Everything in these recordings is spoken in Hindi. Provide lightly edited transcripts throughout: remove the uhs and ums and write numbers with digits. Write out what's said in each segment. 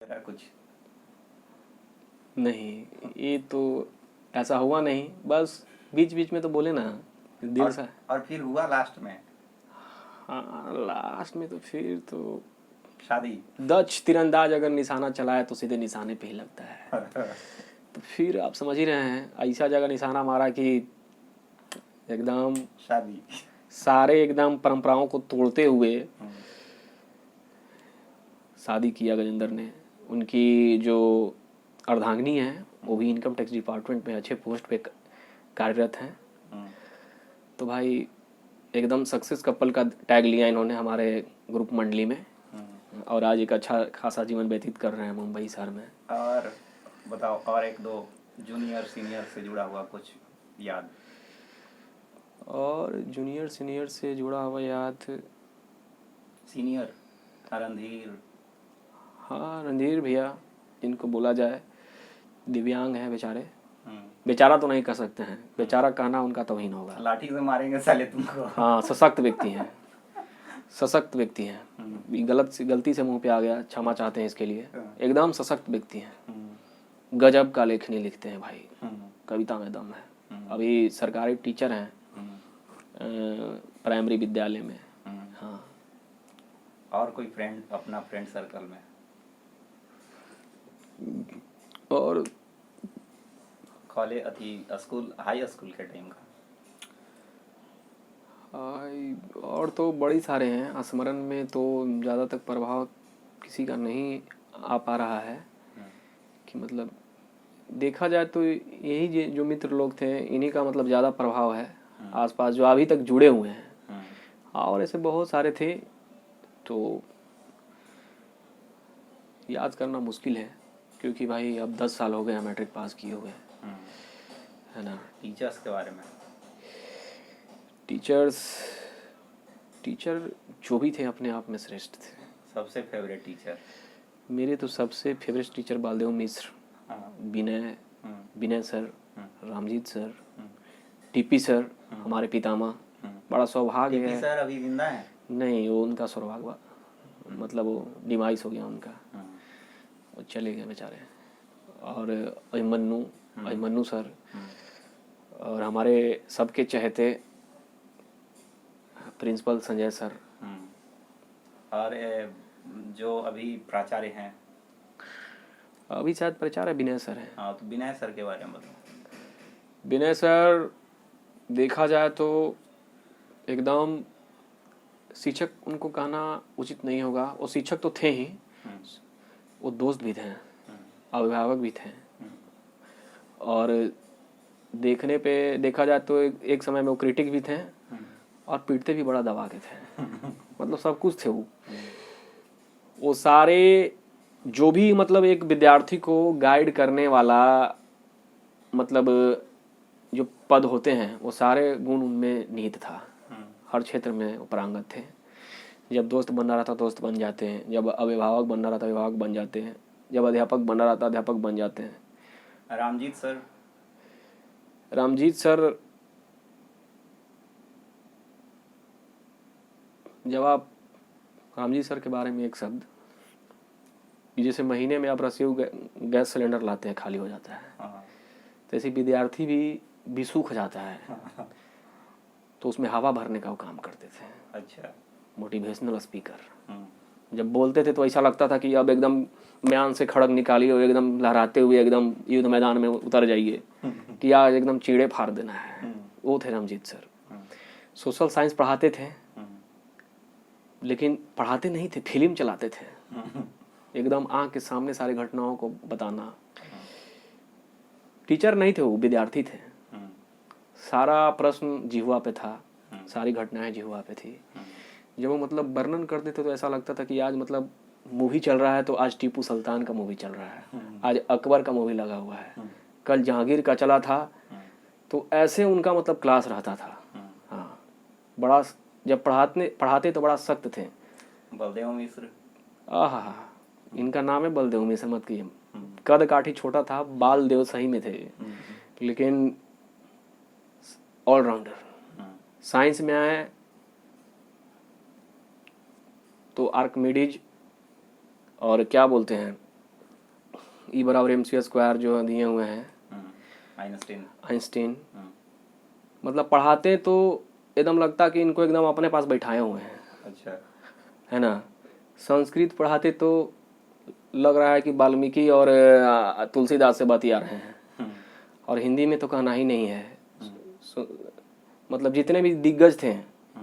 मेरा कुछ नहीं, ये तो ऐसा हुआ नहीं, बस बीच बीच में तो बोले ना दिल सा। और फिर हुआ लास्ट में हाँ, लास्ट में तो फिर तो शादी। दक्ष तीरंदाज अगर निशाना चलाए तो सीधे निशाने पे ही लगता है। तो फिर आप समझ ही रहे हैं, ऐसा जगह निशाना मारा कि एकदम शादी। सारे एकदम परंपराओं को तोड़ते हुए शादी किया गजेंद्र ने। उनकी जो अर्धांगिनी है वो भी इनकम टैक्स डिपार्टमेंट में अच्छे पोस्ट पे कार्यरत हैं। तो भाई एकदम सक्सेस कपल का टैग लिया इन्होंने हमारे ग्रुप मंडली में, और आज एक अच्छा खासा जीवन व्यतीत कर रहे हैं मुंबई शहर में। और बताओ, और एक दो जूनियर सीनियर से जुड़ा हुआ कुछ याद? और जूनियर सीनियर से जुड़ा हुआ याद, सीनियर रणधीर। हाँ रणधीर भैया जिनको बोला जाए, दिव्यांग हैं बेचारे। बेचारा तो नहीं कह सकते हैं, बेचारा कहना उनका तौहीन होगा। लाठी से मारेंगे साले तुमको। हाँ, सशक्त व्यक्ति हैं, सशक्त व्यक्ति हैं। गलती से मुंह पे आ गया, क्षमा चाहते हैं इसके लिए। एकदम सशक्त व्यक्ति हैं, गजब का लेखनी लिखते हैं भाई, कविता में दम है। अभी सरकारी टीचर हैं प्राइमरी विद्यालय में। हाँ। और कोई फ्रेंड अपना फ्रेंड सर्कल में? और कॉलेज अति स्कूल हाई स्कूल के टाइम का? और तो बड़ी सारे हैं, स्मरण में तो ज़्यादा तक प्रभाव किसी का नहीं आ पा रहा है। कि मतलब देखा जाए तो यही जो मित्र लोग थे इन्हीं का मतलब ज़्यादा प्रभाव है आसपास, जो अभी तक जुड़े हुए हैं। और ऐसे बहुत सारे थे तो याद करना मुश्किल है, क्योंकि भाई अब 10 साल हो गए हैं मैट्रिक पास किए हुए, है ना। टीचर्स के बारे में? टीचर जो भी थे अपने आप में श्रेष्ठ थे। सबसे फेवरेट टीचर? मेरे तो सबसे favourite teacher Baldev Mishra, Vinay sir, Ramjeet sir, TP sir, हमारे पितामह। बड़ा सौभाग्य है। टीपी सर अभी जिंदा है? नहीं, वो उनका सौभाग्य, मतलब वो डिमाइस हो गया उनका, वो चले गए बेचारे। और अभिमन्यु सर, और हमारे सबके चहेते प्रिंसिपल संजय सर। और जो अभी प्राचार्य हैं? अभी शायद प्राचार्य विनय सर हैं। हाँ, तो विनय सर के बारे में बताओ। विनय सर देखा जाए तो एकदम शिक्षक उनको कहना उचित नहीं होगा, वो शिक्षक तो थे ही, वो दोस्त भी थे, अभिभावक भी थे। और देखने पे देखा जाए तो एक समय में वो क्रिटिक भी थे, और पीटते भी बड़ा दबा के थे। मतलब सब कुछ थे वो सारे जो भी मतलब एक विद्यार्थी को गाइड करने वाला मतलब जो पद होते हैं वो सारे गुण उनमें निहित था। हर क्षेत्र में वो पारंगत थे। जब दोस्त बनना रहता दोस्त बन जाते हैं, जब अभिभावक बनना रहता अभिभावक बन जाते हैं, जब अध्यापक बनना रहता अध्यापक बन जाते हैं। रामजीत सर? रामजीत सर, जब आप रामजीत सर के बारे में एक शब्द, जैसे महीने में आप रसोई गैस सिलेंडर लाते हैं, खाली हो जाता है, तो ऐसे विद्यार्थी भी सूख जाता है, तो उसमें हवा भरने का वो काम करते थे। अच्छा। Motivational speaker. जब बोलते थे तो ऐसा लगता था कि अब एकदम म्यान से खड़ग निकालिए और एकदम लहराते हुए एकदम युद्ध मैदान में उतर जाइए कि आज एकदम चीड़े फाड़ देना है। वो थे रामजीत सर। सोशल साइंस पढ़ाते थे, लेकिन पढ़ाते नहीं थे, फिल्म चलाते थे। एकदम आँख के सामने सारी घटनाओं को बताना। टीचर नहीं थे वो, विद्यार्थी थे। सारा प्रश्न जिह्वा पे था, सारी घटनाएं जिह्वा पे थी। जब वो मतलब वर्णन करते थे तो ऐसा लगता था कि आज मतलब मूवी चल रहा है तो आज टीपू सुल्तान का मूवी चल रहा है, आज अकबर का मूवी लगा हुआ है, कल जहांगीर का चला था। तो ऐसे उनका मतलब क्लास रहता था। हाँ, बड़ा जब पढ़ाते तो बड़ा सख्त थे। बलदेव मिश्र? आहा, इनका नाम है बलदेव मिश्र, मत कीजिए। कद काठी छोटा था, बाल देव सही में थे, लेकिन ऑलराउंडर। साइंस में आए तो आर्किमिडीज और क्या बोलते हैं ई बराबर MC स्क्वायर जो दिए हुए हैं आइंस्टीन। आइंस्टीन, मतलब पढ़ाते तो एकदम लगता कि इनको एकदम अपने पास बैठाए हुए हैं, अच्छा। है ना। संस्कृत पढ़ाते तो लग रहा है कि वाल्मीकि और तुलसीदास से बतिया रहे हैं। और हिंदी में तो कहना ही नहीं है। मतलब जितने भी दिग्गज थे,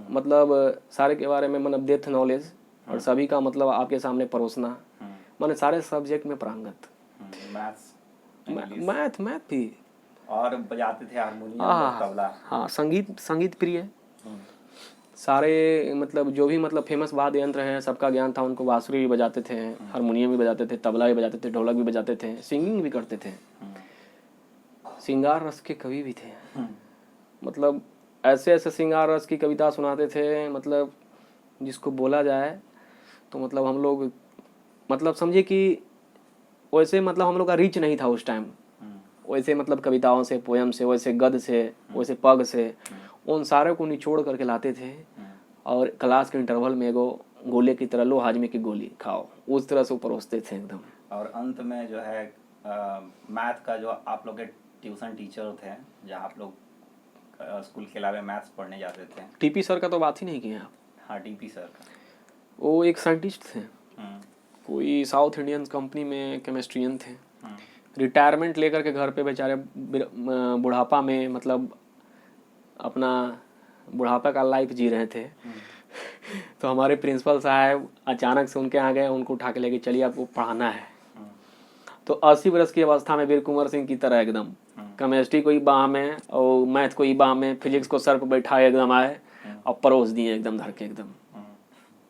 मतलब सारे के बारे में मतलब डेप्थ नॉलेज और सभी का मतलब आपके सामने परोसना, माने सारे सब्जेक्ट में पारंगत। मैथ भी। और बजाते थे हारमोनियम, तबला। हाँ, संगीत प्रिय। सारे मतलब जो भी मतलब फेमस वाद्य यंत्र हैं सबका ज्ञान था उनको। बांसुरी भी बजाते थे, हारमोनियम भी बजाते थे, तबला भी बजाते थे, ढोलक भी बजाते थे, सिंगिंग भी करते थे। श्रृंगार रस के कवि भी थे। मतलब ऐसे ऐसे श्रृंगार रस की कविता सुनाते थे, मतलब जिसको बोला जाए तो मतलब हम लोग मतलब समझे कि वैसे मतलब हम लोग का रीच नहीं था उस टाइम। वैसे मतलब कविताओं से, पोयम से, वैसे गद से, वैसे पग से, उन सारे को निचोड़ करके लाते थे और क्लास के इंटरवल में एगो गोले की तरह लो हाजमे की गोली खाओ, उस तरह से परोसते थे एकदम। और अंत में जो है मैथ का जो आप लोग के ट्यूशन टीचर थे, जहाँ आप लोग स्कूल के अलावा मैथ्स पढ़ने जाते थे। टीपी सर का तो बात ही नहीं किए आप। हाँ, टीपी सर का। वो एक साइंटिस्ट थे, कोई साउथ इंडियन कंपनी में केमिस्ट्रियन थे। रिटायरमेंट लेकर के घर पे बेचारे बुढ़ापा में मतलब अपना बुढ़ापा का लाइफ जी रहे थे। तो हमारे प्रिंसिपल साहब अचानक से उनके यहाँ गए, उनको उठा के लेके चलिए आपको पढ़ाना है। तो 80 वर्ष की अवस्था में वीर कुंवर सिंह की तरह एकदम केमिस्ट्री को ही बाह में और मैथ को ही बाह में, फिजिक्स को सर पर बैठाए एकदम आए और परोस दिए एकदम धर के एकदम।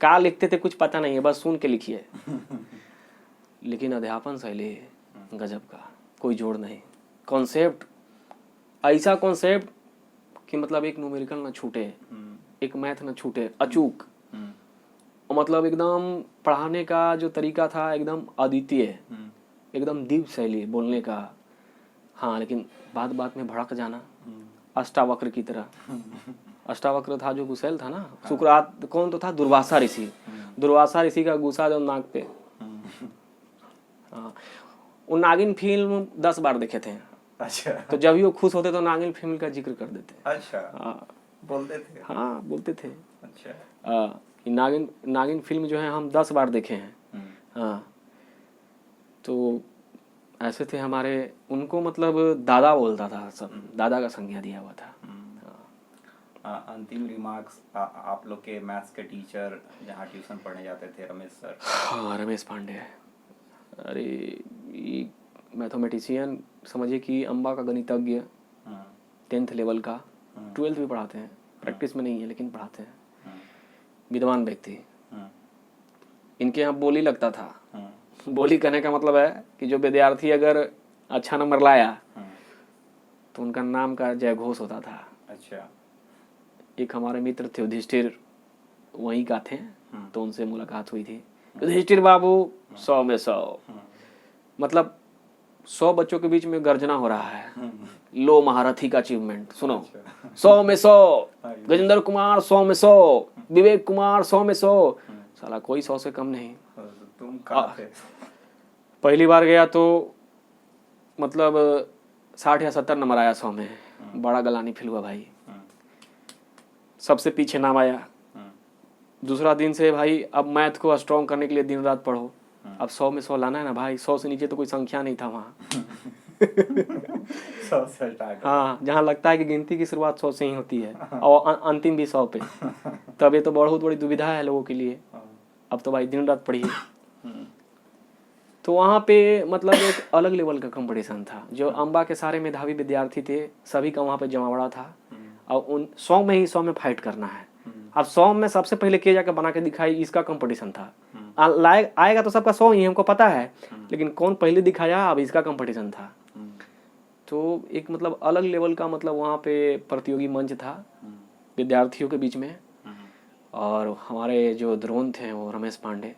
क्या लिखते थे कुछ पता नहीं है, बस सुन के लिखिए। लेकिन अध्यापन शैली गजब का, कोई जोड़ नहीं। कॉन्सेप्ट, ऐसा कॉन्सेप्ट कि मतलब एक न्यूमेरिकल ना छूटे, एक मैथ ना छूटे, अचूक। मतलब एकदम पढ़ाने का जो तरीका था एकदम अद्वितीय, एकदम दिव्य शैली बोलने का। हाँ, लेकिन बात बात में भड़क जाना, अष्टावक्र की तरह। अष्टावक्र था जो गुस्सैल था ना, सुकरात कौन तो था, दुर्वासा ऋषि। दुर्वासा ऋषि का गुस्सा जो नाक पे। हाँ, वो नागिन फिल्म 10 बार देखे थे। अच्छा। तो जब भी वो खुश होते तो नागिन फिल्म का जिक्र कर देते। अच्छा। हाँ, बोलते थे। हाँ, बोलते थे। अच्छा। कि नागिन फिल्म जो है हम 10 बार देखे हैं। हाँ, तो ऐसे थे हमारे। उनको मतलब दादा बोलता था सब, दादा का संज्ञा दिया हुआ था। अंतिम रिमार्क्स, आप लोग के मैथ्स के टीचर जहाँ ट्यूशन पढ़ने जाते थे, रमेश सर। हाँ, रमेश पांडे। अरे मैथमेटिशियन समझिए कि अम्बा का गणितज्ञ, 10th लेवल का, 12th भी पढ़ाते हैं, प्रैक्टिस में नहीं है लेकिन पढ़ाते हैं। विद्वान व्यक्ति। इनके यहाँ बोली लगता था। बोली कहने का मतलब है कि जो विद्यार्थी अगर अच्छा नंबर लाया तो उनका नाम का जय घोष होता था। अच्छा। एक हमारे मित्र थे युधिष्ठिर, वहीं का थे, तो उनसे मुलाकात हुई थी। युधिष्ठिर बाबू 100 में 100, मतलब 100 बच्चों के बीच में गर्जना हो रहा है। लो महारथी का अचीवमेंट सुनो। 100 में 100, गजेंद्र कुमार 100 में 100, विवेक कुमार 100 में 100। साला कोई 100 से कम नहीं। तुम कहाँ थे? पहली बार गया तो मतलब 60 या 70 नंबर आया 100 में। बड़ा गलानी फील हुआ भाई। सबसे पीछे नाम आया। दूसरा दिन से भाई अब मैथ को स्ट्रॉन्ग करने के लिए दिन रात पढ़ो। अब 100 में 100 लाना है ना भाई। 100 से नीचे तो कोई संख्या नहीं था वहाँ। 100 से स्टार्ट। हाँ, जहाँ लगता है कि गिनती की शुरुआत 100 से ही होती है और अंतिम भी 100 पे। तब ये तो बहुत बड़ी दुविधा है लोगों के लिए। अब तो भाई दिन रात पढ़िए। तो वहाँ पे मतलब एक अलग लेवल का कंपटीशन था। जो अम्बा के सारे मेधावी विद्यार्थी थे सभी का वहाँ पे जमावड़ा था और उन 100 में ही 100 में फाइट करना है। अब 100 में सबसे पहले के जाकर बना के दिखाई, इसका कंपटीशन था। आएगा तो सबका 100 ही हमको पता है, लेकिन कौन पहले दिखाया अब इसका कंपटीशन था। तो एक मतलब अलग लेवल का मतलब वहाँ पे प्रतियोगी मंच था विद्यार्थियों के बीच में। और हमारे जो द्रोण थे वो रमेश पांडे,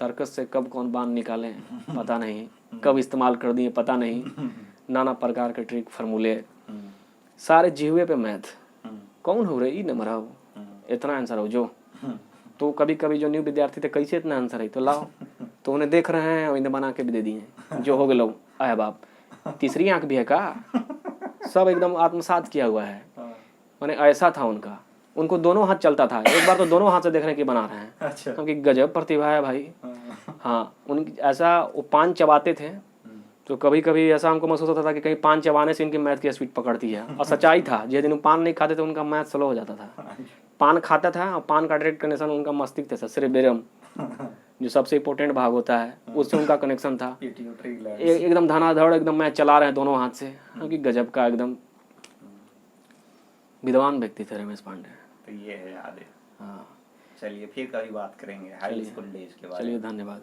तर्कस से कब कौन बाण निकाले पता नहीं, कब इस्तेमाल कर दिए पता नहीं, नाना प्रकार के ट्रिक फार्मूले, सारे जिह्वे पे मैथ। कौन हो रही नंबर आओ, इतना आंसर हो जो। तो कभी कभी जो न्यू विद्यार्थी थे कैसे इतना आंसर है, तो लाओ तो उन्हें देख रहे हैं और इन्हें बना के भी दे दिए जो हो गए लोग आया बाप। तीसरी आंख भी है का, सब एकदम आत्मसात किया हुआ है। मैंने ऐसा था उनका, उनको दोनों हाथ चलता था, एक बार तो दोनों हाथ से देखने की बना रहे हैं। अच्छा। क्योंकि गजब प्रतिभा है भाई। हाँ, उन ऐसा वो पान चबाते थे तो कभी कभी ऐसा हमको महसूस होता था कि कहीं पान चबाने से इनकी मैथ की स्पीड पकड़ती है, और सच्चाई था। जिस दिन वो पान नहीं खाते थे उनका मैथ स्लो हो जाता था। पान खाता था और पान का डायरेक्ट कनेक्शन उनका मस्तिष्क था, सेरेब्रम जो सबसे इंपॉर्टेंट भाग होता है, उससे उनका कनेक्शन था। एकदम धनाधड़ एकदम मैच चला रहे हैं दोनों हाथ से, क्योंकि गजब का एकदम विद्वान व्यक्ति थे रमेश पांडे। तो ये है याद है। हाँ चलिए फिर कभी बात करेंगे हाई स्कूल डेज के बारे में। चलिए, धन्यवाद।